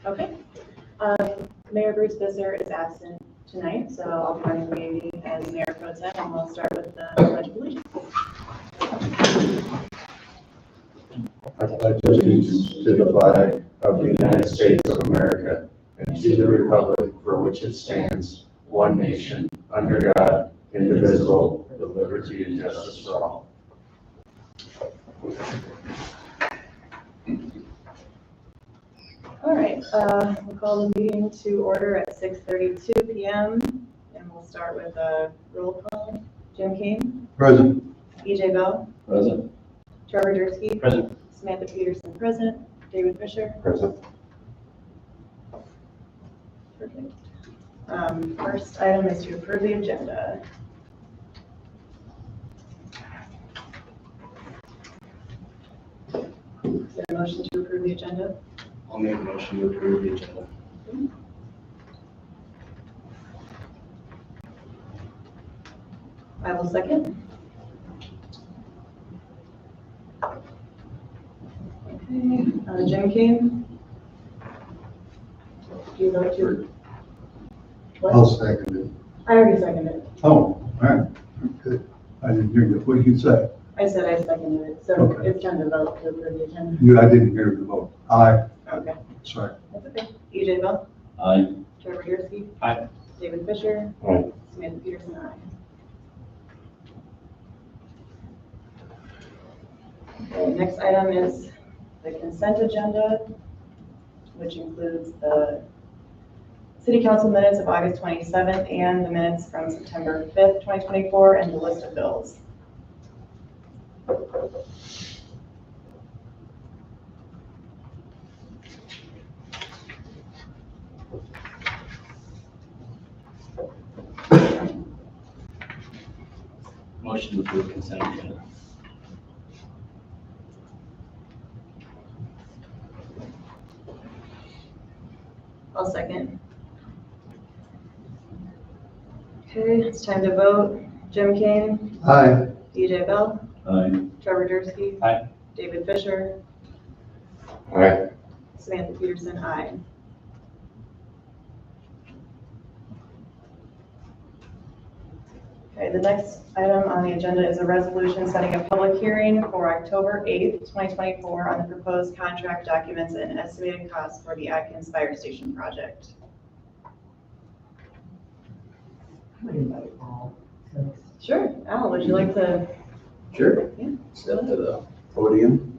Okay. Mayor Bruce Visser is absent tonight, so I'll join Amy as Mayor Pro Tem, and we'll start with the Pledge of Allegiance. I pledge allegiance to the flag of the United States of America and to the republic for which it stands, one nation, under God, indivisible, with liberty and justice for all. All right, we'll call the meeting to order at 6:32 p.m. and we'll start with a roll call. Jim King. Present. EJ Bell. Present. Trevor Dursky. Present. Samantha Peterson, present. David Fisher. Present. Perfect. First item is to approve the agenda. Is there a motion to approve the agenda? I'll make a motion to approve the agenda. I will second. Okay, Jim King? Do you like to? I'll What? second it. I already seconded it. Oh, all right, good. I didn't hear you. What did you say? I said I seconded it, so Okay. it's time to vote to approve the agenda. I didn't hear the vote. Aye, Okay, sorry. that's okay. EJ Bell? Aye. Trevor Dursky? Aye. David Fisher? Aye. Samantha Peterson, aye. Okay, next item is the consent agenda, which includes the city council minutes of August 27th and the minutes from September 5th, 2024, and the list of bills. Motion to approve consent agenda. I'll second. Okay, it's time to vote. Jim King, Aye, EJ Bell, Aye. Trevor Dursky. Aye. David Fisher, Aye. Samantha Peterson, aye. Okay, the next item on the agenda is a resolution setting a public hearing for October 8th, 2024 on the proposed contract documents and estimated costs for the Atkins Fire Station project. I would invite all to this. Sure. Al, would you like to? Sure. Yeah. Step to the podium.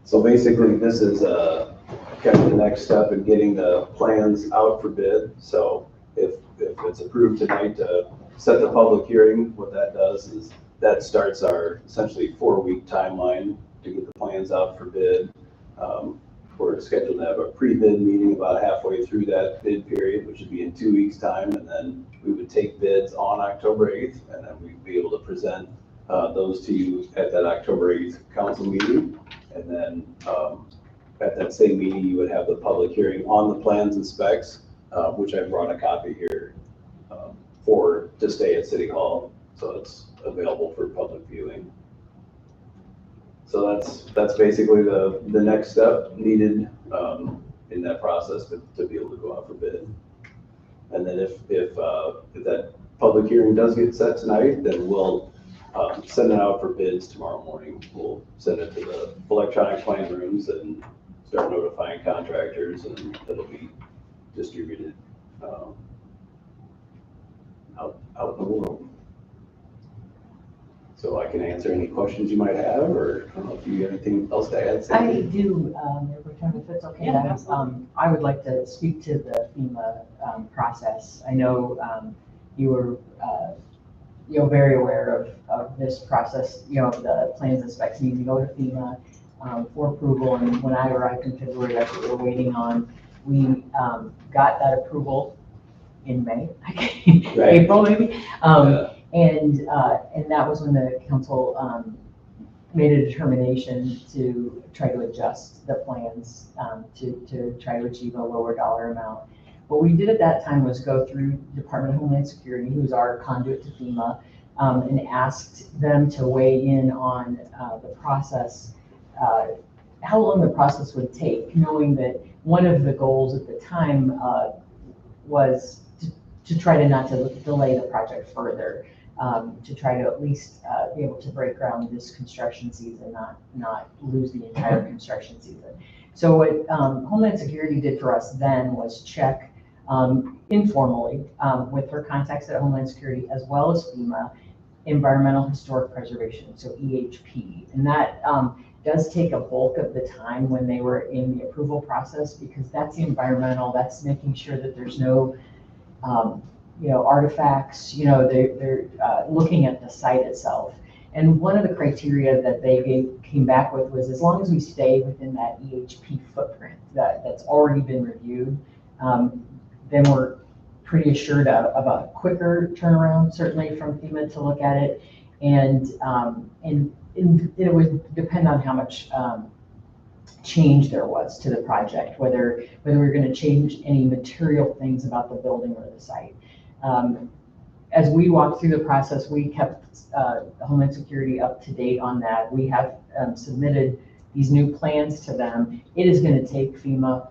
So basically, this is kind of the next step in getting the plans out for bid. So if it's approved tonight to set the public hearing, what that does is that starts our essentially 4-week timeline to get the plans out for bid. We're scheduled to have a pre-bid meeting about halfway through that bid period, which would be in 2 weeks' time, and then we would take bids on October 8th, and then we'd be able to present those to you at that October 8th council meeting. And then at that same meeting, you would have the hearing on the plans and specs, which I brought a copy here to stay at City Hall, so it's available for public viewing. So that's basically the next step needed in that process to be able to go out for bid. And then if that public hearing does get set tonight, then we'll send it out for bids tomorrow morning. We'll send it to the electronic plan rooms and start notifying contractors, and it'll be distributed out in the world. So I can answer any questions you might have, or I don't know if you have anything else to add. I Sandy? do, Mayor Pro Tem, if it's okay. Yeah, absolutely. I would like to speak to the FEMA process. I know you were very aware of this process. The plans and specs need to go to FEMA for approval, and when I arrived in February, that's what we're waiting on. We got that approval in May, Right. April maybe. Yeah. And that was when the council made a determination to try to adjust the plans to try to achieve a lower dollar amount. What we did at that time was go through Department of Homeland Security, who's our conduit to FEMA, and asked them to weigh in on the process how long the process would take, knowing that one of the goals at the time was to try to not to delay the project further, to try to at least be able to break ground this construction season, not lose the entire construction season. So what Homeland Security did for us then was check informally with her contacts at Homeland Security as well as FEMA, Environmental Historic Preservation, so EHP. And that does take a bulk of the time when they were in the approval process, because that's the environmental, that's making sure that there's no artifacts, they're looking at the site itself. And one of the criteria that they came back with was, as long as we stay within that EHP footprint that's already been reviewed, then we're pretty assured of a quicker turnaround, certainly from FEMA to look at it. And it would depend on how much change there was to the project, whether we're going to change any material things about the building or the site. As we walked through the process, we kept Homeland Security up to date on that. We have submitted these new plans to them. It is going to take FEMA,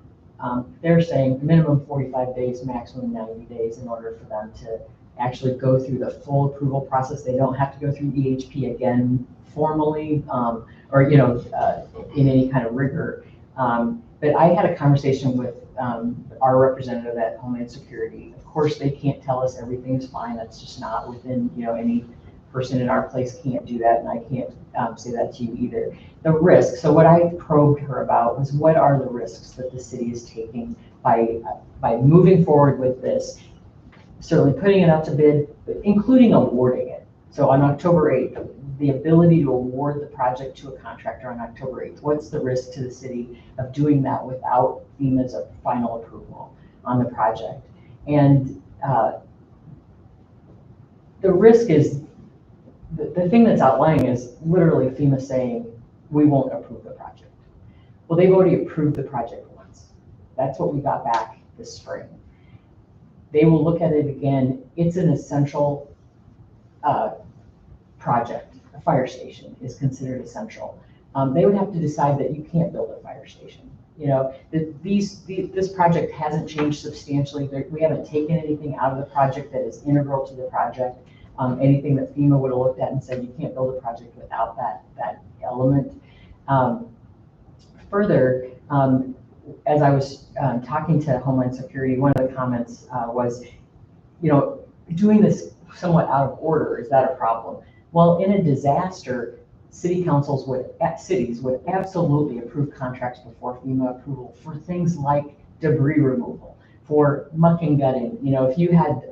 they're saying minimum 45 days, maximum 90 days in order for them to actually go through the full approval process. They don't have to go through EHP again formally, or in any kind of rigor. But I had a conversation with our representative at Homeland Security. Of course, they can't tell us everything's fine. That's just not within, any person in our place can't do that, and I can't say that to you either. The risk, so what I probed her about was, what are the risks that the city is taking by moving forward with this, certainly putting it out to bid, including awarding it. So on October 8th, the ability to award the project to a contractor on October 8th. What's the risk to the city of doing that without FEMA's final approval on the project? And the risk is, the thing that's outlying is literally FEMA saying, we won't approve the project. Well, they've already approved the project once. That's what we got back this spring. They will look at it again. It's an essential project. A fire station is considered essential. They would have to decide that you can't build a fire station. This project hasn't changed substantially. We haven't taken anything out of the project that is integral to the project. Anything that FEMA would have looked at and said, you can't build a project without that element. Further, as I was talking to Homeland Security, one of the comments was, doing this somewhat out of order, is that a problem? Well, in a disaster, cities would absolutely approve contracts before FEMA approval for things like debris removal, for muck and gutting. If you had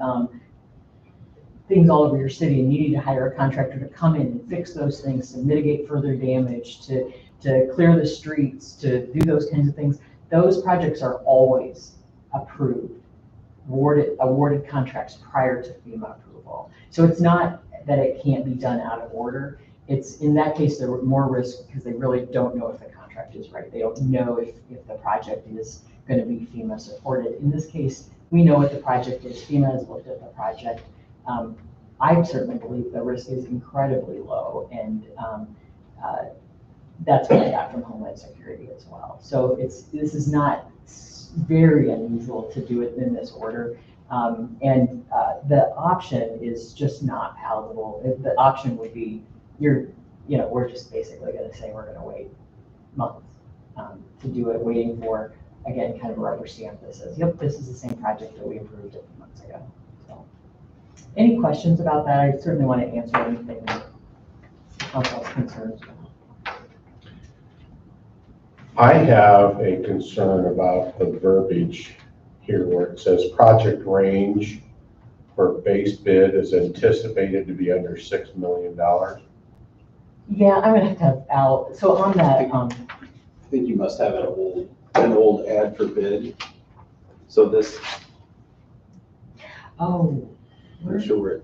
things all over your city and you need to hire a contractor to come in and fix those things, to mitigate further damage, to clear the streets, to do those kinds of things, those projects are always approved, awarded contracts prior to FEMA approval. So it's not that it can't be done out of order. It's, in that case, there were more risk because they really don't know if the contract is right. They don't know if the project is going to be FEMA supported. In this case, we know what the project is. FEMA has looked at the project. I certainly believe the risk is incredibly low, and that's what I got from Homeland Security as well. So this is not very unusual to do it in this order. And the option is just not palatable. The option would be, we're just basically going to say we're going to wait months to do it, waiting for, again, kind of a rubber stamp that says, yep, this is the same project that we approved a few months ago. So, any questions about that? I certainly want to answer anything council's concerns about. I have a concern about the verbiage here where it says project range for base bid is anticipated to be under $6 million. Yeah, I'm gonna have to have Al, so on that, I think you must have an old ad for bid. So this, oh. I'm sure where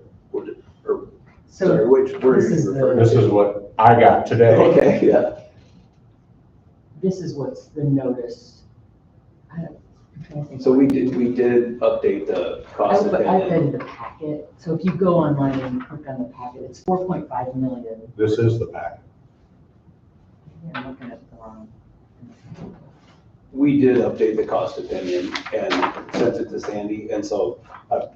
So which word are this you is referring This to? is what I got today. Okay, yeah. This is what's the notice. So we did update the cost of I bid. updated the packet, so if you go online and click on the packet, it's 4.5 million. This is the packet. I'm looking at the wrong. We did update the cost opinion and sent it to Sandy, and so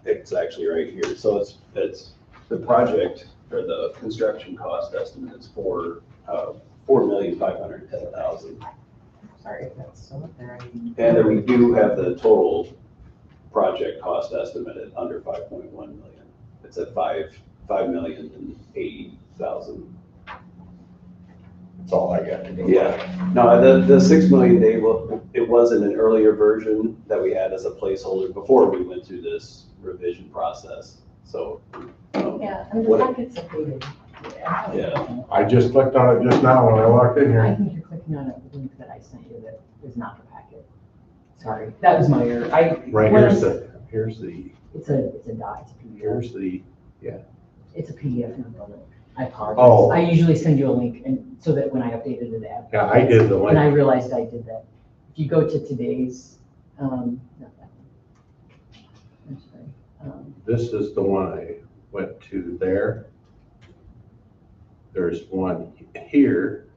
it's actually right here. So it's the project or the construction cost estimate is $4,510,000. Sorry if that's still up there. And then we do have the total project cost estimate at under 5.1 million. It's at 5,080,000. That's all I got to go. Yeah, no, the 6 million day, it was in an earlier version that we had as a placeholder before we went through this revision process. So, Yeah, and the What- packet's updated. Yeah. I just clicked on it just now when I walked in I here. think you're clicking on a link that I sent you that is not the packet. Sorry, that was my error. Right, when here's I- the, It's a dot, it's a PDF. here's the, It's a PDF, not the link. I apologize. Oh. I usually send you a link and so that when I updated it. yeah, I did the And I link. realized I did that. If you go to today's, not that one. I'm sorry. This is the one I went to there. There's one here,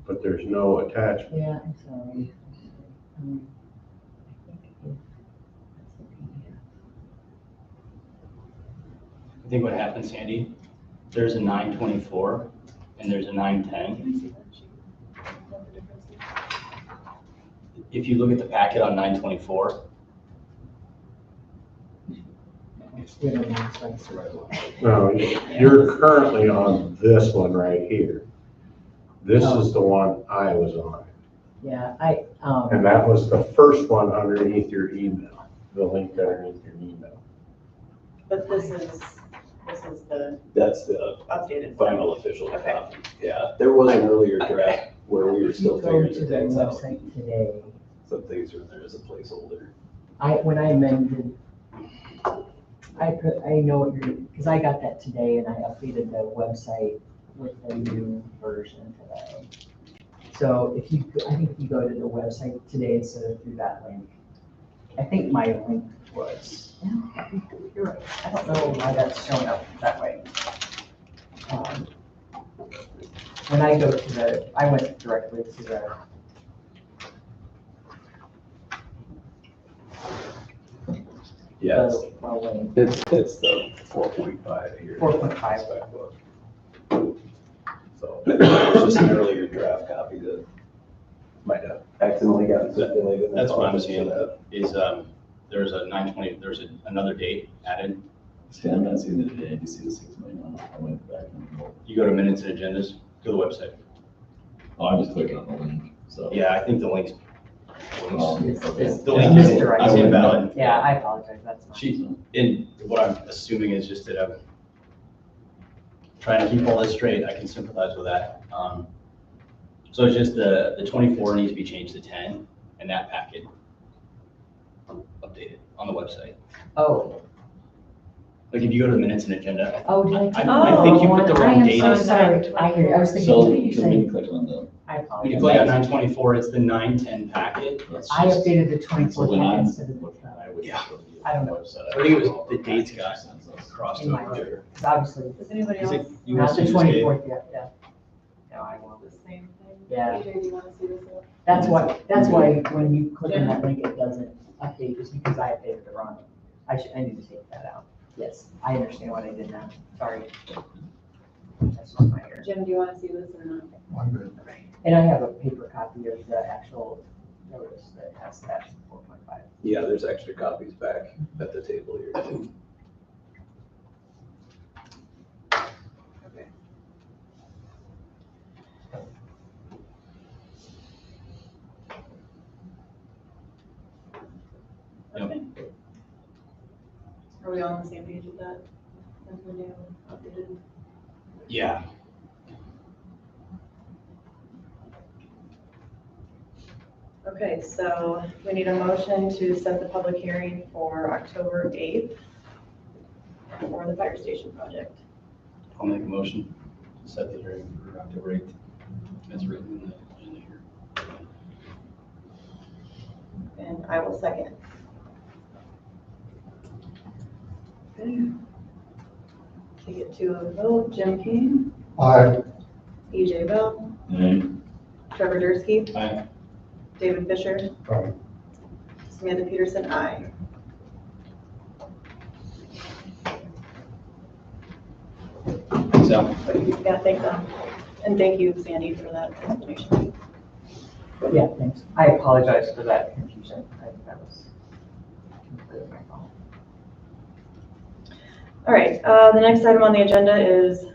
but there's no attachment. Yeah, I'm sorry. I think that's the PDF. I think what happened, Sandy, there's a 924 and there's a 910. If you look at the packet on 924, We don't know, so it's the right one. No, you're currently on this one right here. This is the one I was on. Yeah, And that was the first one underneath your email, the link underneath your email. But this is the that's the updated one. final official Okay. copy. Yeah, there was an earlier draft where we were if you still go figuring to some the things out. website today, Some things are there as a placeholder. when I amended, I know what you're, because I got that today and I updated the website with the new version today. So I think if you go to the website today instead of through that link, I think my link was, yeah, you're right. I don't know why that's showing up that way. When I go to I went directly to the Yes, link. it's the 4.5 here. 4.5. Spec book. So it's just an earlier draft copy that might have accidentally gotten circulated. that's what I'm seeing, is there's a 920, another date added. See, I'm not seeing it today, I just see the 6 million on it. I went back and, You go to minutes and agendas, go to the website. oh, I'm just clicking on the link, so. Yeah, I think the link's. It's- it's- The link it's is misdirected. invalid. Yeah, I apologize, that's not. And what I'm assuming is just that I'm trying to keep all this straight, I can sympathize with that. So it's just the 24 needs to be changed to 10, and that packet updated on the website. Oh, Like if you go to the minutes and agenda, oh, did I? I think you put the wrong date I am in. so sorry, I hear you, I was thinking, So, what did you so when say? you click on the, I when you apologize. click on 924, it's the 910 packet. that's I just. updated the So 24th when I'm. instead of the, I would Yeah. go to the I don't know. website, I think it was go the dates package got sends us. crossed in my, over. because obviously, Does anybody Is else it, you want not to the see this date? 24th yet, yeah. No, I won't. the same thing? Yeah. AJ, do you want to see this? That's why when you click on that link, it doesn't update, just because I updated the wrong. I need to take that out. Yes, I understand what I did now, sorry. That's not my error. Jim, do you want to see this or not? I'm good. And I have a paper copy of the actual notice that has that 4.5. Yeah, there's extra copies back at the table here too. Okay. Yep. Okay. Are we all on the same page with that? That's the new updated. Yeah. Okay, so we need a motion to set the public hearing for October 8th for the fire station project. I'll make a motion to set the hearing for October 8th. As written in the agenda here. And I will second. Okay. Take it to a vote. Jim King, Aye. EJ Bell, And Trevor Dursky, Aye. David Fisher, Aye. Samantha Peterson, aye. So, Yeah, thanks, and thank you, Sandy, for that explanation. Yeah, thanks. I apologize for that confusion. That was completely my fault. All right, the next item on the agenda is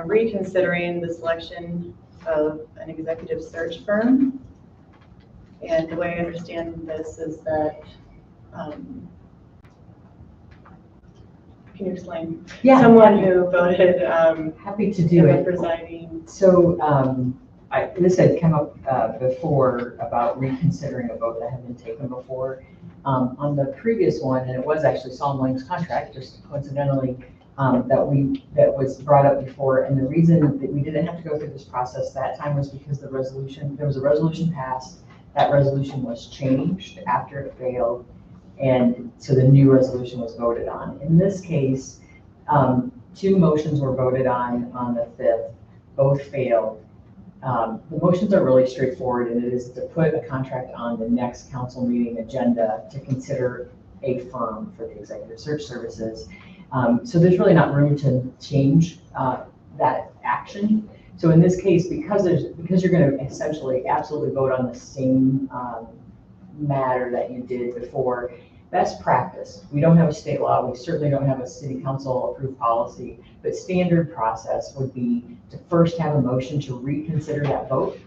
reconsidering the selection of an executive search firm. And the way I understand this is that, can you explain? Yeah. Someone who voted, Happy to do it. presiding. So this had come up before about reconsidering a vote that had been taken before. On the previous one, and it was actually Solomon Lang's contract, just coincidentally, that was brought up before. And the reason that we didn't have to go through this process that time was because there was a resolution passed. That resolution was changed after it failed. And so the new resolution was voted on. In this case, 2 motions were voted on the 5th, both failed. The motions are really straightforward, and it is to put a contract on the next council meeting agenda to consider a firm for the executive search services. So there's really not room to change that action. So in this case, because you're going to essentially absolutely vote on the same matter that you did before, best practice, we don't have a state law, we certainly don't have a city council approved policy, but standard process would be to first have a motion to reconsider that vote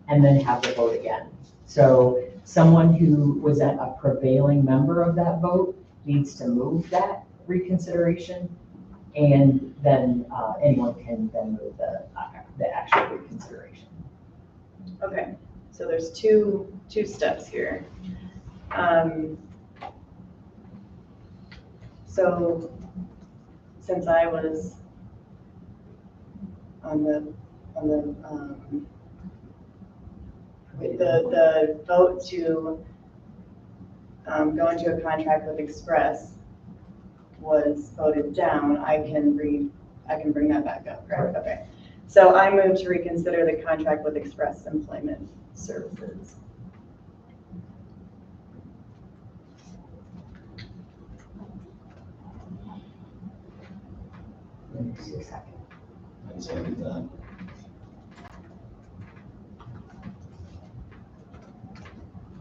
and then have the vote again. So someone who was a prevailing member of that vote needs to move that reconsideration, and then anyone can then move the actual reconsideration. Okay, so there's two steps here. So since I was on the vote to go into a contract with Express was voted down, I can bring that back up, correct? Okay. So I move to reconsider the contract with Express Employment Services. Let me see a second. I second that.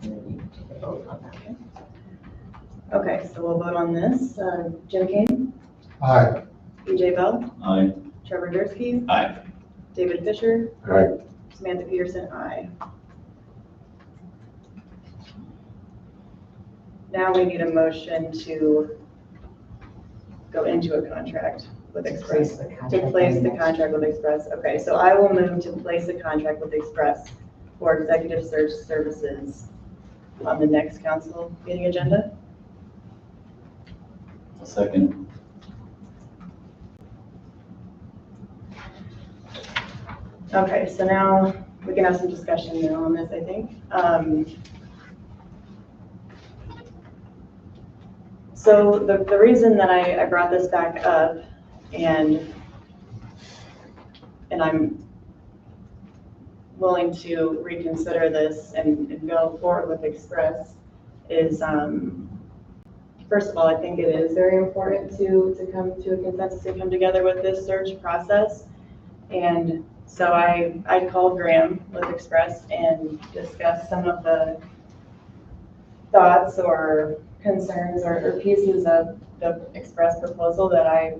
And then you can take a vote on that. Okay, so we'll vote on this. Jim Kane, Aye. EJ Bell, Aye. Trevor Dursky, aye. David Fisher, Aye. Samantha Peterson, aye. Now we need a motion to go into a contract with Express. To place the contract with Express. Okay, so I will move to place a contract with Express for executive search services on the next council meeting agenda. A second. Okay, so now we can have some discussion now on this, I think. So the reason that I brought this back up and I'm willing to reconsider this and go forward with Express is, first of all, I think it is very important to come to a consensus and come together with this search process. And so I called Graham with Express and discussed some of the thoughts or concerns or pieces of the Express proposal that I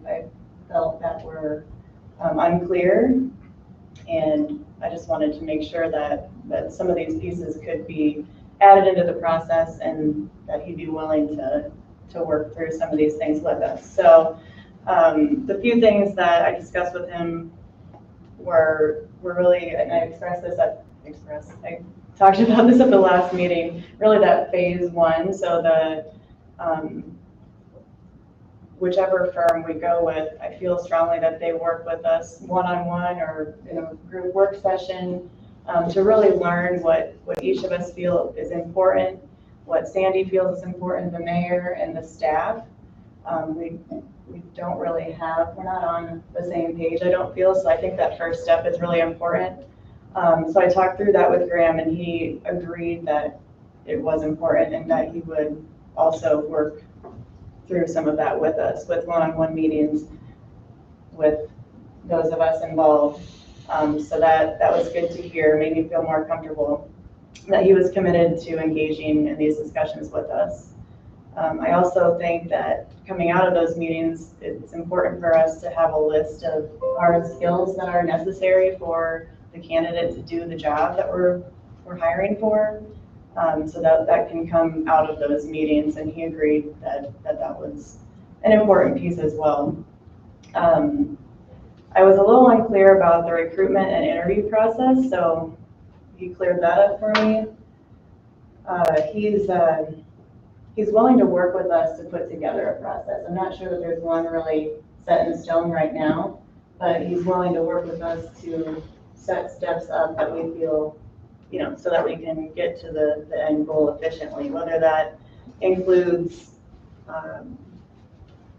felt that were unclear. And I just wanted to make sure that some of these pieces could be added into the process and that he'd be willing to work through some of these things with us. So the few things that I discussed with him were really, and I talked about this at the last meeting, really that phase 1. So the whichever firm we go with, I feel strongly that they work with us one-on-one or in a group work session to really learn what each of us feel is important, what Sandy feels is important, the mayor and the staff. We don't really we're not on the same page, I don't feel, so I think that first step is really important. So I talked through that with Graham, and he agreed that it was important and that he would also work through some of that with us, with one-on-one meetings with those of us involved. So that was good to hear, made me feel more comfortable that he was committed to engaging in these discussions with us. I also think that coming out of those meetings, it's important for us to have a list of hard skills that are necessary for the candidate to do the job that we're hiring for. So that can come out of those meetings, and he agreed that was an important piece as well. I was a little unclear about the recruitment and interview process, so he cleared that up for me. He's willing to work with us to put together a process. I'm not sure that there's one really set in stone right now, but he's willing to work with us to set steps up that we feel, so that we can get to the end goal efficiently, whether that includes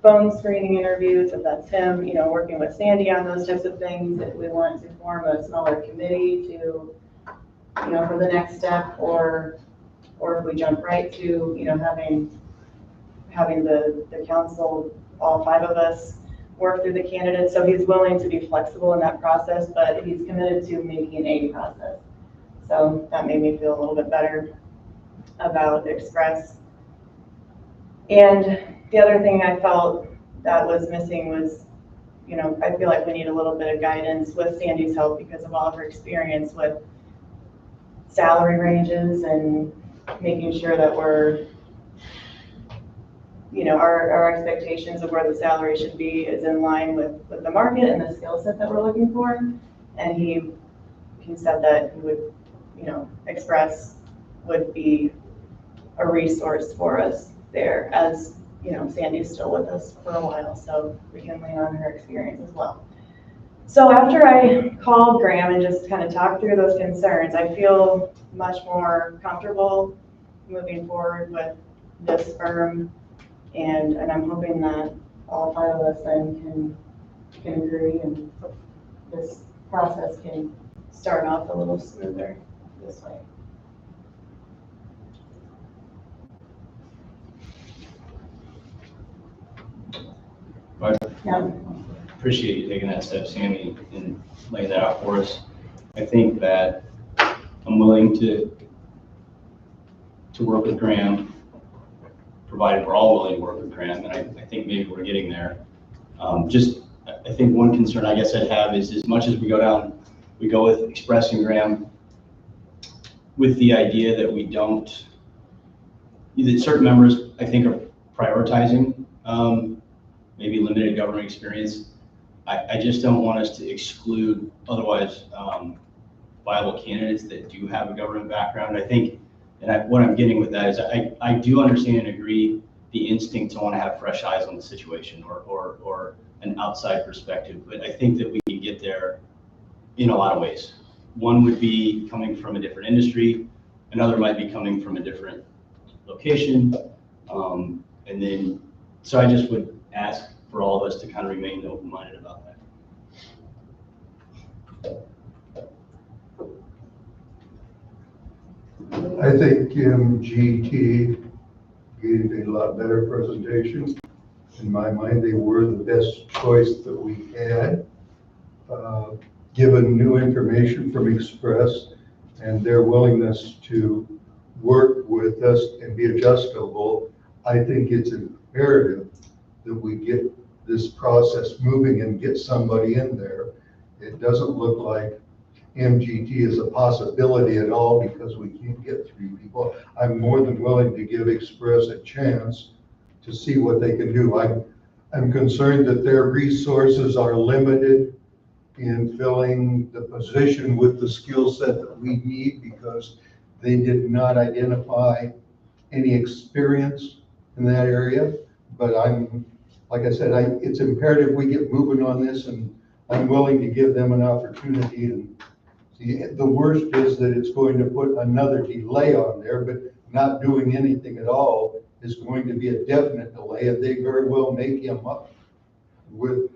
phone screening interviews, if that's him, working with Sandy on those types of things, if we want to form a smaller committee to, for the next step, or if we jump right to, having the council, all 5 of us, work through the candidates. So he's willing to be flexible in that process, but he's committed to making a process. So that made me feel a little bit better about Express. And the other thing I felt that was missing was, I feel like we need a little bit of guidance with Sandy's help because of all of her experience with salary ranges and making sure that we're, our expectations of where the salary should be is in line with the market and the skill set that we're looking for. And he said that he would, Express would be a resource for us there, as Sandy's still with us for a while, so we can lean on her experience as well. So after I called Graham and just kind of talked through those concerns, I feel much more comfortable moving forward with this firm, and I'm hoping that all 5 of us then can agree, and this process can start off a little smoother this way. Yeah. Appreciate you taking that step, Sammy, and laying that out for us. I think that I'm willing to work with Graham, provided we're all willing to work with Graham, and I think maybe we're getting there. I think one concern I guess I'd have is, as much as we go with Express and Graham, with the idea that we don't, that certain members I think are prioritizing maybe limited government experience. I just don't want us to exclude otherwise viable candidates that do have a government background. I think, and what I'm getting with that is I do understand and agree the instinct to want to have fresh eyes on the situation or an outside perspective, but I think that we can get there in a lot of ways. One would be coming from a different industry, another might be coming from a different location, and then, so I just would ask for all of us to kind of remain open-minded about that. I think MGT gave a lot better presentation. In my mind, they were the best choice that we had. Given new information from Express and their willingness to work with us and be adjustable, I think it's imperative that we get this process moving and get somebody in there. It doesn't look like MGT is a possibility at all because we can't get 3 people. I'm more than willing to give Express a chance to see what they can do. I'm concerned that their resources are limited in filling the position with the skill set that we need because they did not identify any experience in that area. But like I said, it's imperative we get moving on this, and I'm willing to give them an opportunity. And see, the worst is that it's going to put another delay on there, but not doing anything at all is going to be a definite delay, and they very well may come up with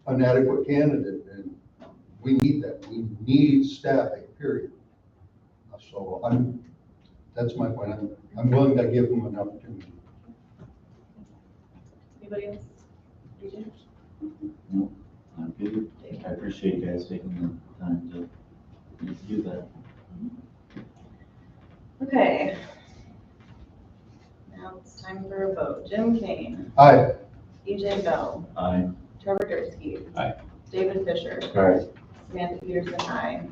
an adequate candidate. And we need that. We need staffing. period. So that's my point. I'm willing to give them an opportunity. Anybody else? DJ? No, I'm good. I appreciate you guys taking the time to do that. Okay. Now it's time for a vote. Jim Kane, Aye. EJ Bell, Aye. Trevor Dursky. Aye. David Fisher, All right. Samantha Peterson, aye.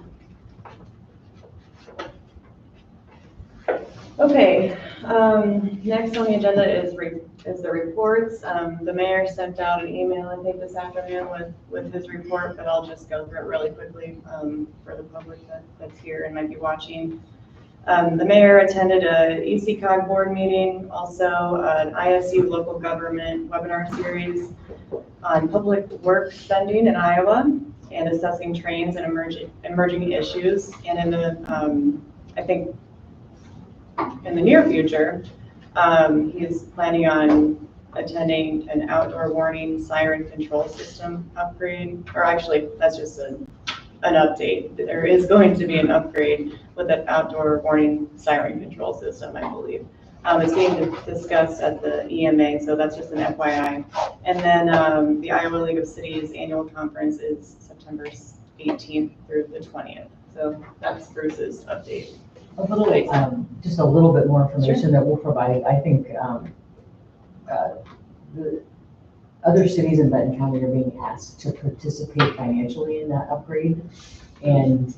Okay, next on the agenda is the reports. The mayor sent out an email, I think, this afternoon with his report, but I'll just go through it really quickly for the public that's here and might be watching. The mayor attended a ECOG board meeting, also an ISU local government webinar series on public work spending in Iowa and assessing trends and emerging issues. And in the, I think, in the near future, he's planning on attending an outdoor warning siren control system upgrade, or actually, that's just an update. There is going to be an upgrade with an outdoor warning siren control system, I believe. It's being discussed at the EMA, so that's just an FYI. And then the Iowa League of Cities annual conference is September 18th through the 20th. So that's Bruce's update. Just a little bit more information that we'll provide. I think the other cities in Benton County are being asked to participate financially in that upgrade. And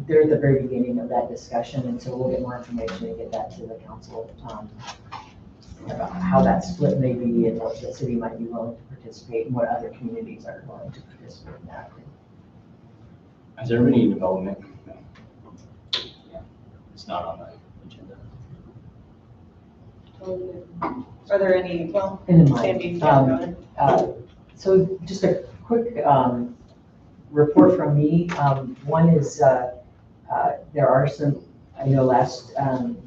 they're at the very beginning of that discussion, and so we'll get more information and get that to the council about how that split may be and what the city might be willing to participate and what other communities are willing to participate in that. Has there been any development? No. Yeah. It's not on the agenda. Are there any, well, And in Sandy, mind, so just a quick report from me. One is there are some, I know last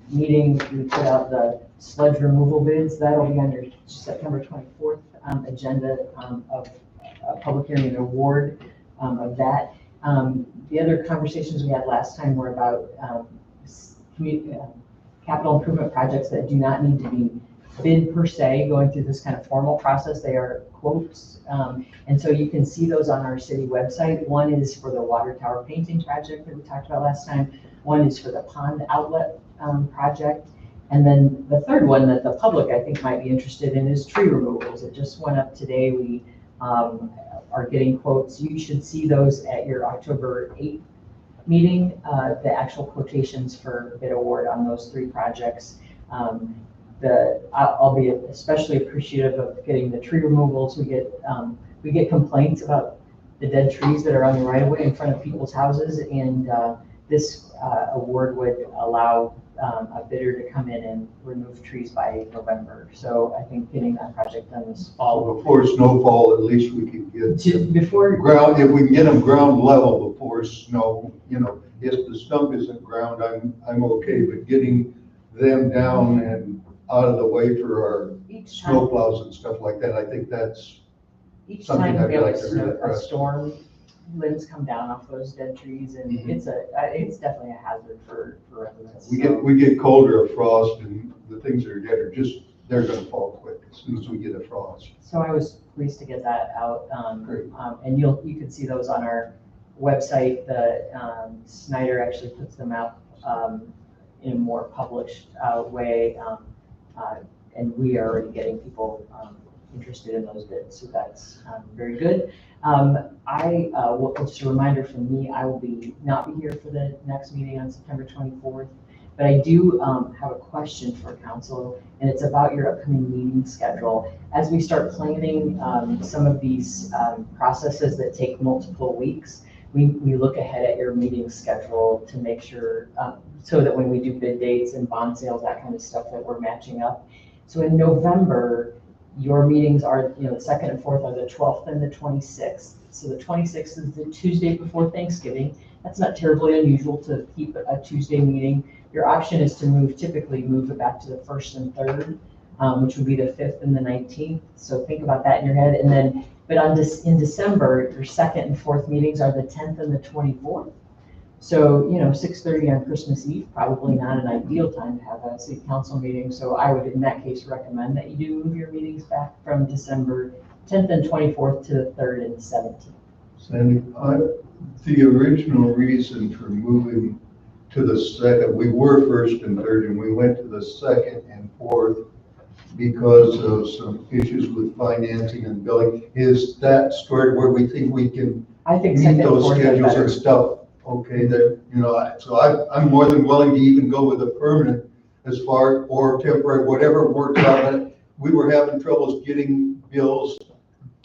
meeting we put out the sludge removal bids. That'll be under September 24th agenda of a public hearing and award of that. The other conversations we had last time were about capital improvement projects that do not need to be bid per se, going through this kind of formal process. They are quotes. And so you can see those on our city website. One is for the water tower painting project that we talked about last time. One is for the pond outlet project. And then the third one that the public, I think, might be interested in is tree removals. It just went up today. We are getting quotes. You should see those at your October 8th meeting, the actual quotations for bid award on those three projects. I'll be especially appreciative of getting the tree removals. We get complaints about the dead trees that are on the right of way in front of people's houses, and this award would allow a bidder to come in and remove trees by November. So I think getting that project done this fall. Before snowfall, at least we can get Before ground, if we can get them ground level before snow, if the stump isn't ground, I'm okay, but getting them down and out of the way for our snow plows and stuff like that, I think that's each something time I'd we have like to really a press. storm, limbs come down off those dead trees, and it's definitely a hazard for residents. We get colder, a frost, and the things that are dead are they're gonna fall quick as soon as we get a frost. So I was pleased to get that out, and you can see those on our website. The Snyder actually puts them out in a more published way, and we are already getting people interested in those bids, so that's very good. Just a reminder from me, I will not be here for the next meeting on September 24th, but I do have a question for council, and it's about your upcoming meeting schedule. As we start planning some of these processes that take multiple weeks, we look ahead at your meeting schedule to make sure, so that when we do bid dates and bond sales, that kind of stuff, that we're matching up. So in November, your meetings are, the 2nd and 4th are the 12th and the 26th. So the 26th is the Tuesday before Thanksgiving. That's not terribly unusual to keep a Tuesday meeting. Your option is to typically move it back to the 1st and 3rd, which would be the 5th and the 19th. So think about that in your head. And then, but in December, your 2nd and 4th meetings are the 10th and the 24th. So, 6:30 on Christmas Eve, probably not an ideal time to have a city council meeting. So I would, in that case, recommend that you do move your meetings back from December 10th and 24th to the 3rd and 17th. Sandy, the original reason for moving to the second, we were first and third, and we went to the second and fourth because of some issues with financing and billing. Is that story where we think we can I think meet second and those fourth are schedules better. and stuff? Okay, that, so I'm more than willing to even go with a permanent as far, or temporary, whatever works out. But we were having troubles getting bills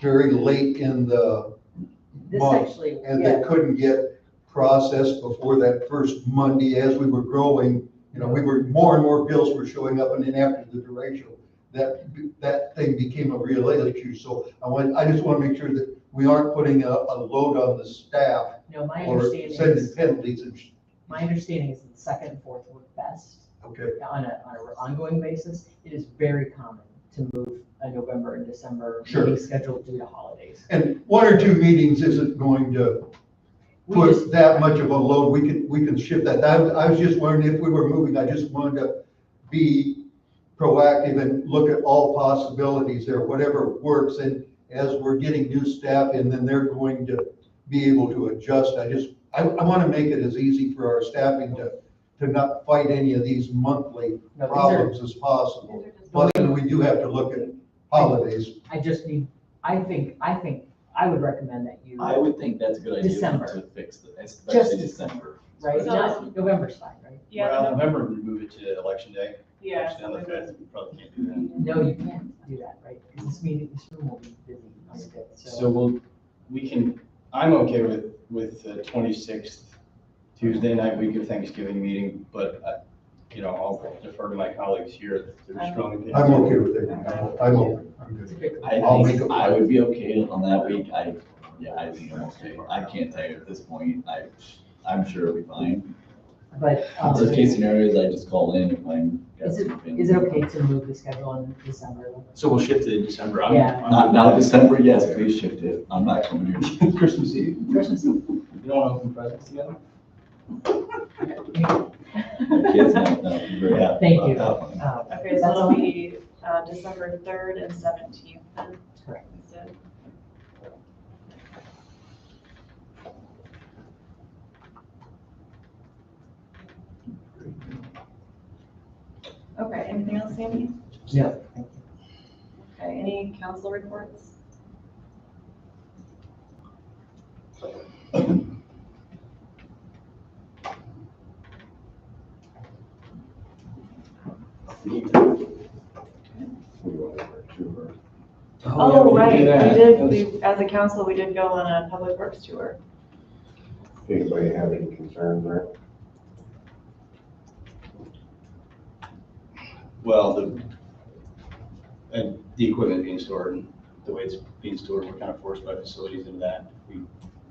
very late in the This month, actually, and yeah, they couldn't get processed before that first Monday. As we were growing, we were, more and more bills were showing up, and then after the derecho, that thing became a real issue. So I just want to make sure that we aren't putting a load on the staff no, my or understanding sending is, penalties and, my understanding is that the second and fourth work best okay. on an ongoing basis. It is very common to move a November and December Sure. meeting schedule due to holidays. And 1 or 2 meetings isn't going to We just, put that much of a load. We can shift that. I was just wondering if we were moving, I just wanted to be proactive and look at all possibilities there, whatever works. And as we're getting new staff in, then they're going to be able to adjust. I want to make it as easy for our staffing to not fight any of these monthly No, these are- problems as possible. Plus, we do have to look at holidays. I just need, I think I would recommend that you, I would think that's a good idea December. to fix it, Just especially December. right? So- Not November's fine, right? Yeah, Well, no, November, we move it to election day. yeah. Actually, on the so fifth, we probably can't do that. No, you can't do that, right? Because this room will be busy on your day, So I'm okay with the 26th, Tuesday night, week of Thanksgiving meeting, but, I'll defer to my colleagues here. There's strong opinions. I'm okay with it. I'm open. I'm good. I'll make it. I would be okay on that week. I think I'm okay. I can't tell you at this point. I'm sure it'll be fine. But, Worst case scenario is I just call in if I'm. is it okay to move the schedule in December? So we'll shift to December. Yeah. Not December, yes, please shift it. I'm not coming here. Christmas Eve. Christmas Eve. You don't want to open presents together? My kids might not be very happy Thank about you. that one. Okay, so That's it'll all. be December 3rd and 17th then. Correct. instead. Okay, anything else, Sandy? Yeah. Thank you. Okay, any council reports? Oh, right, as a council, we did go on a public works tour. Anybody have any concerns there? Well, the equipment being stored and the way it's being stored, we're kind of forced by facilities into that. I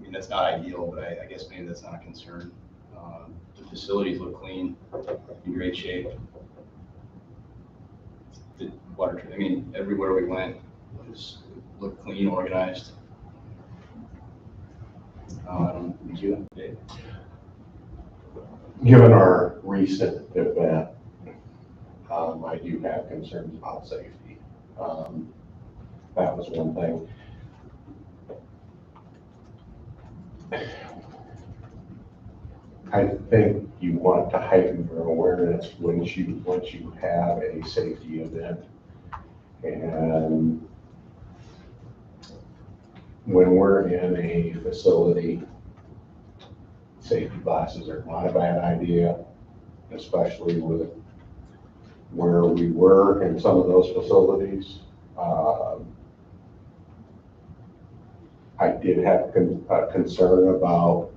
mean, that's not ideal, but I guess maybe that's not a concern. The facilities look clean, in great shape. The water, everywhere we went looked clean, organized. Did you, Dave? Given our recent event, I do have concerns about safety. That was one thing. I think you want to heighten your awareness once you have a safety event. And when we're in a facility, safety glasses are not a bad idea, especially with where we were in some of those facilities. I did have a concern about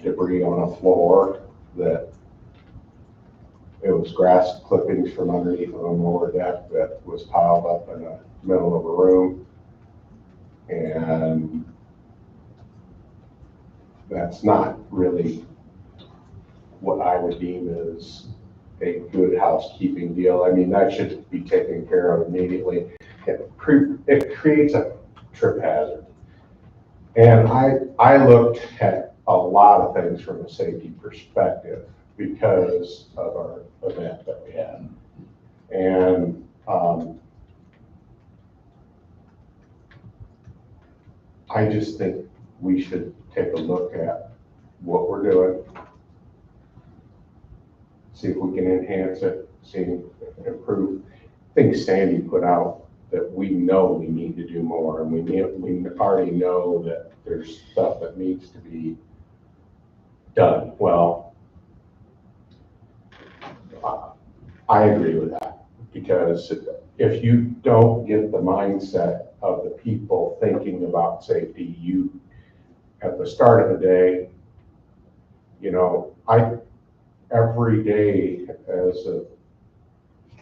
debris on a floor, that it was grass clippings from underneath of a lower deck that was piled up in the middle of a room. And that's not really what I would deem as a good housekeeping deal. I mean, that should be taken care of immediately. It creates a trip hazard. And I looked at a lot of things from a safety perspective because of our event that we had. And I just think we should take a look at what we're doing, see if we can enhance it, see if improve. Things Sandy put out that we know we need to do more, and we already know that there's stuff that needs to be done. Well, I agree with that, because if you don't get the mindset of the people thinking about safety, you, at the start of the day, you know, every day as a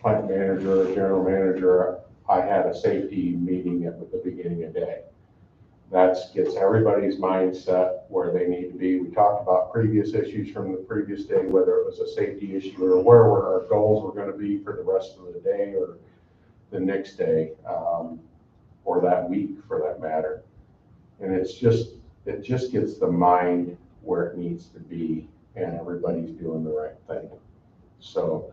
plant manager or general manager, I had a safety meeting at the beginning of the day. That gets everybody's mindset where they need to be. We talked about previous issues from the previous day, whether it was a safety issue or where our goals were going to be for the rest of the day or the next day, or that week for that matter. And it just gets the mind where it needs to be, and everybody's doing the right thing. So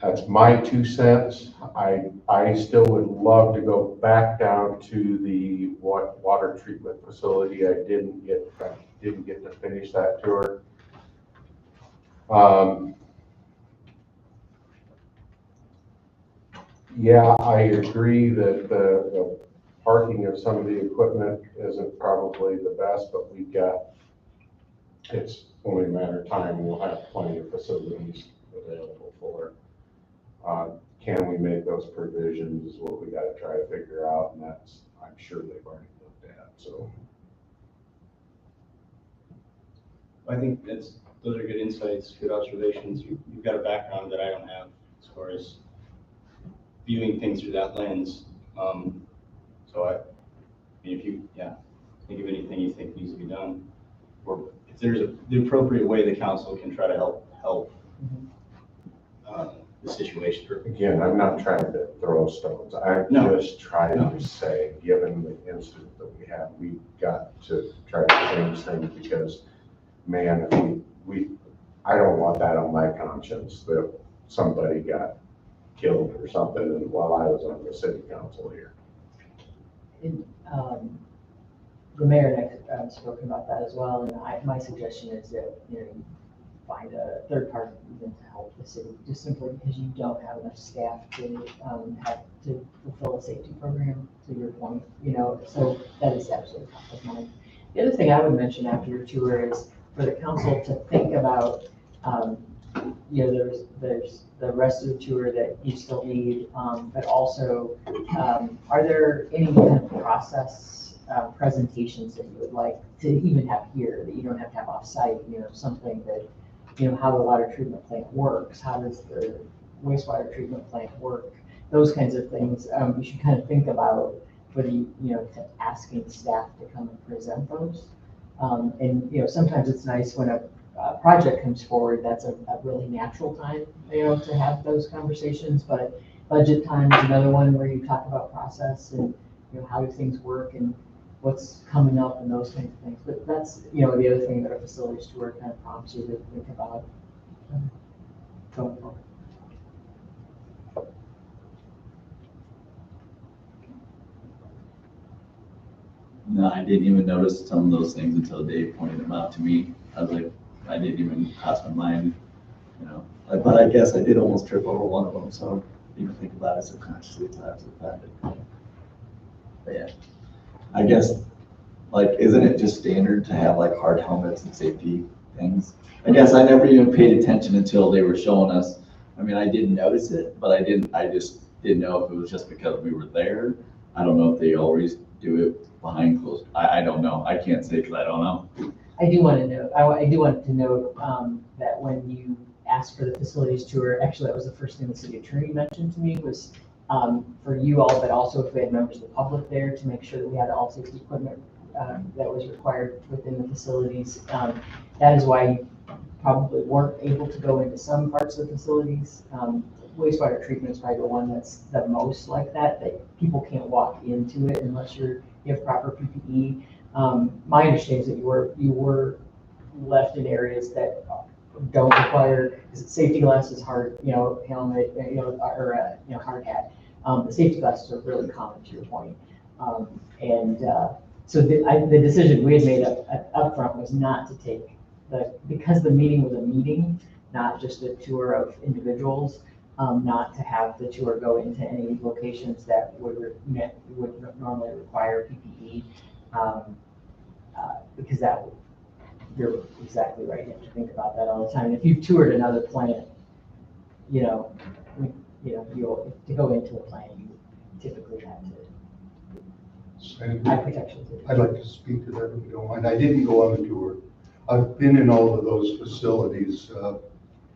that's my 2 cents. I still would love to go back down to the water treatment facility. I didn't get to finish that tour. Yeah, I agree that the parking of some of the equipment isn't probably the best, but it's only a matter of time. We'll have plenty of facilities available for it. Can we make those provisions is what we got to try to figure out, and that's, I'm sure they've already looked at. So I think those are good insights, good observations. You've got a background that I don't have as far as viewing things through that lens. So if you think of anything you think needs to be done, or if there's the appropriate way the council can try to help the situation. again, I'm not trying to throw stones. I'm just trying to say, given the incident that we have, we've got to try to change things, because, man, I don't want that on my conscience that somebody got killed or something while I was on the city council here. And, the mayor and I have spoken about that as well, and my suggestion is that, you find a third party even to help the city, just simply because you don't have enough staff to have to fulfill a safety program, to your point, so that is absolutely top of mind. The other thing I would mention after your tour is for the council to think about, there's the rest of the tour that you still need, but also, are there any kind of process presentations that you would like to even have here that you don't have to have off-site, something that, how the water treatment plant works, how does the wastewater treatment plant work, those kinds of things. You should kind of think about whether to asking staff to come and present those. And, sometimes it's nice when a project comes forward, that's a really natural time, to have those conversations, but budget time is another one where you talk about process and, how do things work and what's coming up and those kinds of things. But that's, the other thing that a facilities tour kind of prompts you to think about going forward. No, I didn't even notice some of those things until Dave pointed them out to me. I was like, I didn't even cross my mind, But I guess I did almost trip over one of them, so I didn't think about it subconsciously until after the fact. But yeah, I guess, isn't it just standard to have hard helmets and safety things? I guess I never even paid attention until they were showing us. I mean, I didn't notice it, but I just didn't know if it was just because we were there. I don't know if they always do it behind closed. I don't know. I can't say because I don't know. I do want to note, I do want to note that when you asked for the facilities tour, actually that was the first thing the city attorney mentioned to me was for you all, but also if we had members of the public there, to make sure that we had all safety equipment that was required within the facilities. That is why you probably weren't able to go into some parts of the facilities. Wastewater treatment is probably the one that's the most like that people can't walk into it unless you're you have proper PPE. My understanding is that you were left in areas that don't require, is it safety glasses, hard, helmet, or, hard hat. The safety glasses are really common, to your point. So the decision we had made up front was not to take because the meeting was a meeting, not just a tour of individuals, not to have the tour go into any locations that would normally require PPE, because you're exactly right. You have to think about that all the time. And if you've toured another plant, you'll to go into a plant, you typically have to eye protection. I'd like to speak to that if you don't mind. I didn't go on the tour. I've been in all of those facilities.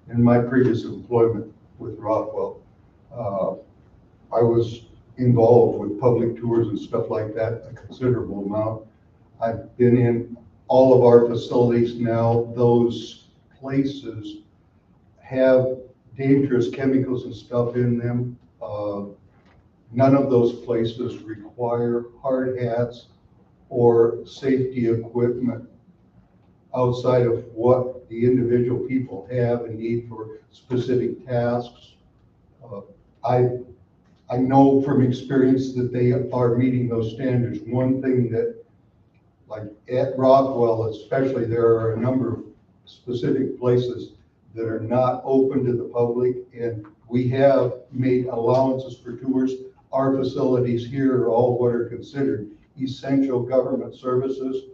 In my previous employment with Rockwell, I was involved with public tours and stuff like that, a considerable amount. I've been in all of our facilities now. Those places have dangerous chemicals and stuff in them. None of those places require hard hats or safety equipment outside of what the individual people have and need for specific tasks. I know from experience that they are meeting those standards. One thing that, like at Rockwell especially, there are a number of specific places that are not open to the public, and we have made allowances for tours. Our facilities here are all what are considered essential government services.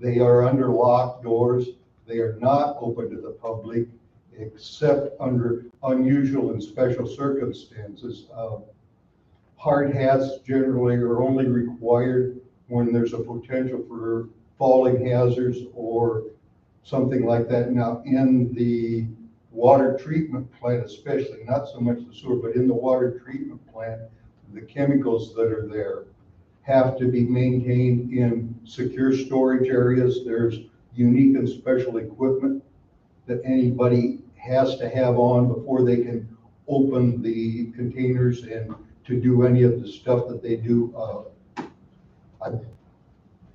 They are under locked doors. They are not open to the public except under unusual and special circumstances. Hard hats generally are only required when there's a potential for falling hazards or something like that. Now, in the water treatment plant especially, not so much the sewer, but in the water treatment plant, the chemicals that are there have to be maintained in secure storage areas. There's unique and special equipment that anybody has to have on before they can open the containers and to do any of the stuff that they do.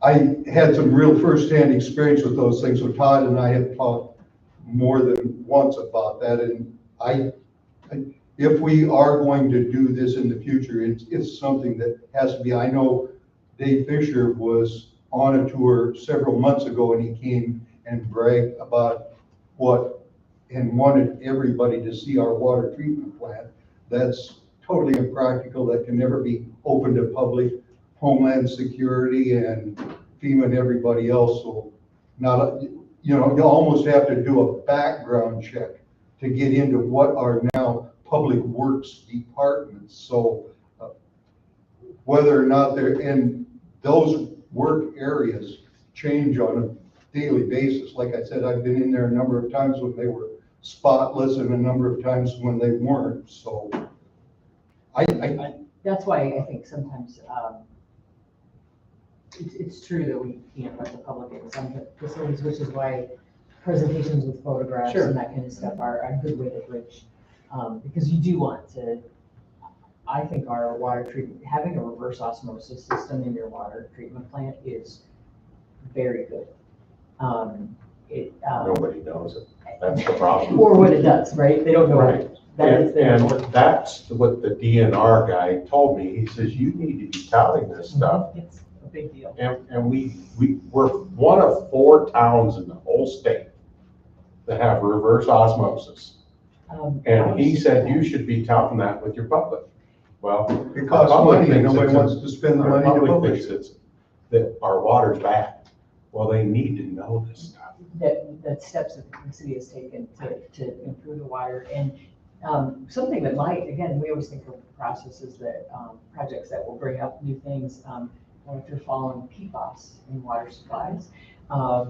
I had some real firsthand experience with those things, so Todd and I have talked more than once about that, and if we are going to do this in the future, it's something that has to be. I know Dave Fisher was on a tour several months ago, and he came and bragged about and wanted everybody to see our water treatment plant. That's totally impractical. That can never be open to public. Homeland Security and FEMA and everybody else will not, you almost have to do a background check to get into what are now public works departments. So whether or not they're in those work areas change on a daily basis. Like I said, I've been in there a number of times when they were spotless and a number of times when they weren't. So that's why I think sometimes it's true that we can't let the public in some facilities, which is why presentations with photographs and that kind of stuff are a good way to bridge. Because you do want to, I think our water treatment, having a reverse osmosis system in your water treatment plant is very good. Nobody knows it. That's the problem. Or what it does, right? They don't know. Right. And that's what the DNR guy told me. He says, you need to be touting this stuff. It's a big deal. And we're one of 4 towns in the whole state that have reverse osmosis. And he said, you should be touting that with your public. Well, it costs money and nobody wants to spend the money to public publish thinks that our water's bad. Well, they need to know this stuff. That steps that the city has taken to improve the water. And something that might, again, we always think of processes that, projects that will bring up new things. If you're following PFAS in water supplies,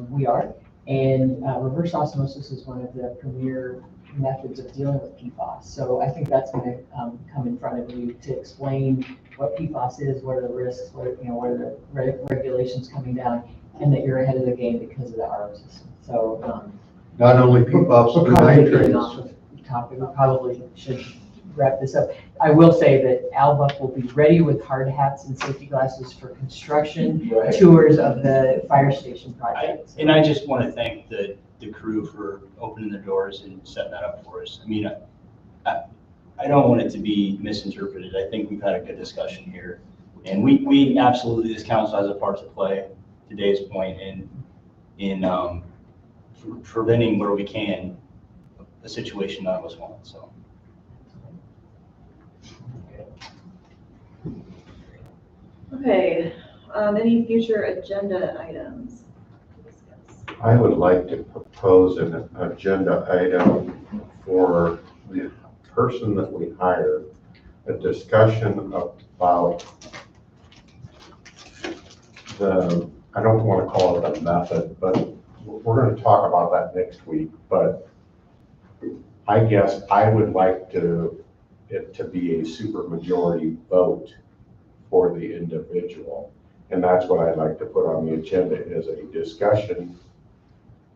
we are. And reverse osmosis is one of the premier methods of dealing with PFAS. So I think that's going to come in front of you to explain what PFAS is, what are the risks, what are the regulations coming down, and that you're ahead of the game because of the RO system. So not only PFAS, we'll but probably get nitrates. off the topic. We probably should wrap this up. I will say that Alba will be ready with hard hats and safety glasses for construction Right. tours of the fire station project. And I just want to thank the crew for opening the doors and setting that up for us. I mean, I don't want it to be misinterpreted. I think we've had a good discussion here. And we absolutely, this council has a part to play, to Dave's point, in preventing where we can a situation none of us want, so. Okay, any future agenda items to discuss? I would like to propose an agenda item for the person that we hire, a discussion about I don't want to call it a method, but we're going to talk about that next week. But I guess I would like it to be a supermajority vote for the individual. And that's what I'd like to put on the agenda, is a discussion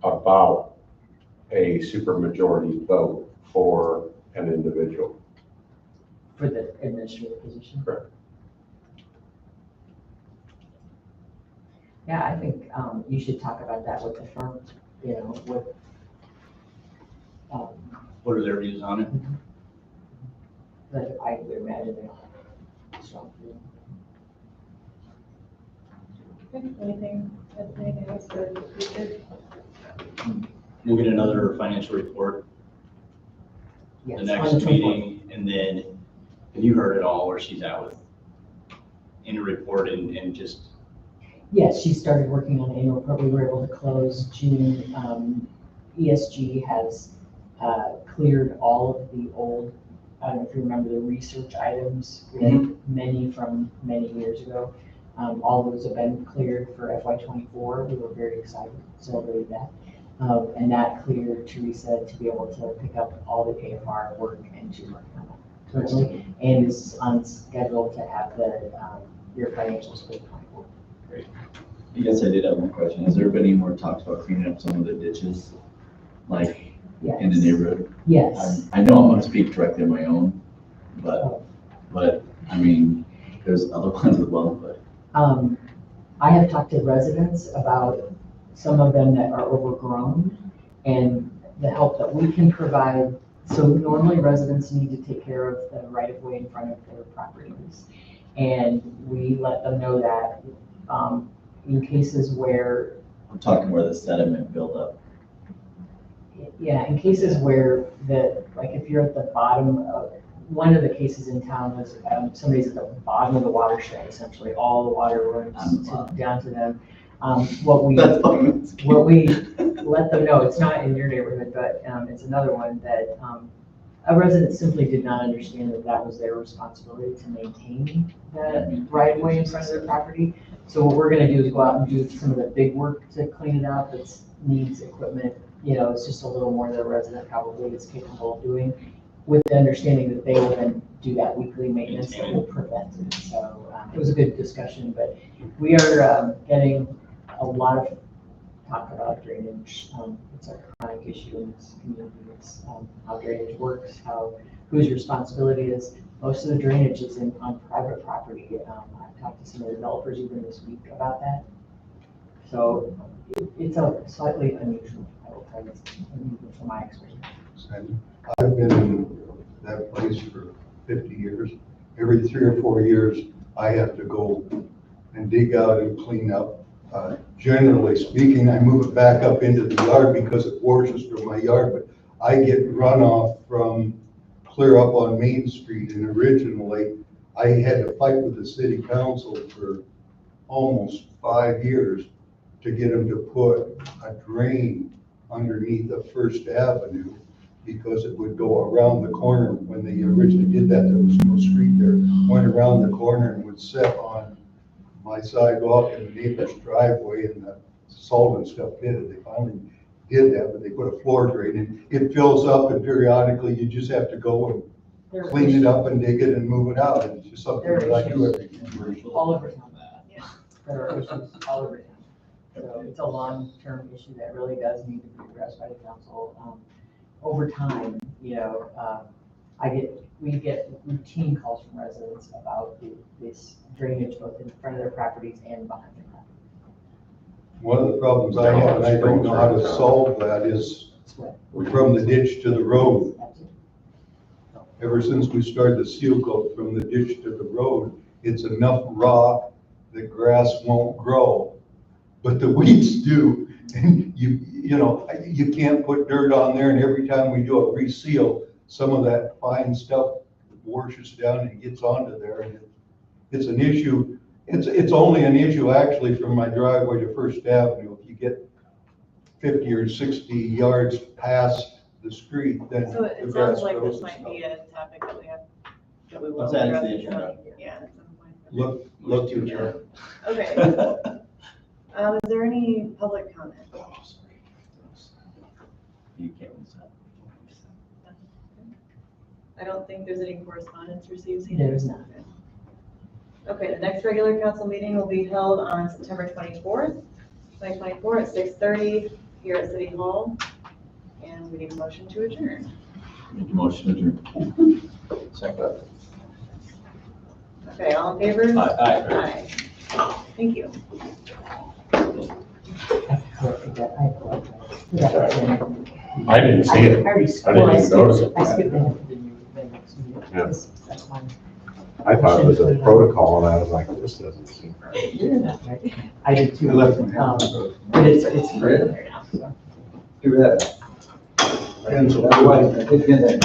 about a supermajority vote for an individual. For the administrative position? Correct. Yeah, I think you should talk about that with the firm, with. What are their views on it? But I would imagine they strong view. Okay, anything else for the future? We'll get another financial report Yes, the on next 24th. meeting, and then, and you heard it all, where she's at with in a report and just. Yes, she started working on the annual report. We were able to close June. ESG has cleared all of the old, I don't know if you remember the research items. We had many from many years ago. All those have been cleared for FY24. We were very excited to celebrate that. And that cleared Teresa to be able to pick up all the AFR work, and she's working on that currently, and is on schedule to have the your financials for 24. Great. Yes, I did have one question. Has there been any more talks about cleaning up some of the ditches, like Yes. in the neighborhood? Yes. I know I'm gonna speak directly on my own, but I mean, there's other ones as well, but. I have talked to residents about some of them that are overgrown and the help that we can provide. So normally residents need to take care of the right of way in front of their properties. And we let them know that in cases where. I'm talking where the sediment buildup. Yeah, in cases where like if you're at the bottom of, one of the cases in town was somebody's at the bottom of the watershed, essentially, all the water runs down to them. What we let them know, it's not in your neighborhood, but it's another one that a resident simply did not understand that was their responsibility to maintain the right of way in front of their property. So what we're gonna do is go out and do some of the big work to clean it up. It needs equipment, it's just a little more than a resident probably is capable of doing, with the understanding that they will then do that weekly maintenance that will prevent it. So it was a good discussion, but we are getting a lot of talk about drainage. It's a chronic issue in this community. It's how drainage works, whose responsibility is. Most of the drainage is on private property. I've talked to some of the developers even this week about that. So it's a slightly unusual, I will tell you, unusual from my experience. And I've been in that place for 50 years. Every 3 or 4 years, I have to go and dig out and clean up. Generally speaking, I move it back up into the yard because it washes through my yard, but I get runoff from clear up on Main Street. And originally, I had to fight with the city council for almost 5 years to get them to put a drain underneath the First Avenue, because it would go around the corner. When they originally did that, there was no street there. Went around the corner and would set on my sidewalk and the neighbor's driveway, and the salt and stuff hit it. They finally did that, but they put a floor drain in. It fills up, and periodically you just have to go and clean it up and dig it and move it out. And it's just something that I do every year. All over town. There are issues all over town. So it's a long-term issue that really does need to be addressed by the council. Over time, we get routine calls from residents about this drainage both in front of their properties and behind their property. One of the problems I have, and I don't know how to solve that, is from the ditch to the road. Ever since we started the seal coat from the ditch to the road, it's enough rock that grass won't grow, but the weeds do. And you can't put dirt on there, and every time we do a reseal, some of that fine stuff washes down and gets onto there, and it's an issue. It's only an issue actually from my driveway to First Avenue. If you get 50 or 60 yards past the street, then So the it grass sounds like grows this and might stuff. be a topic that we have, that we will Let's add it to address the at agenda. some- yeah, at some point. Look to adjourn. Okay, is there any public comment? You can't use that. I don't think there's any correspondence received. There's not. Okay, the next regular council meeting will be held on September 24th, 2024 at 6:30 here at City Hall. And we need a motion to adjourn. Make a motion to adjourn. Second. Okay, all in favor? Aye. Aye. Thank you. I didn't see it. I didn't even notice it. I skipped ahead to the next meeting. Yeah. That's fine. I thought it was a protocol, and I was like, this doesn't seem right. Yeah, I did too. I left my house. But it's there now, so. Do that. And so I did get that.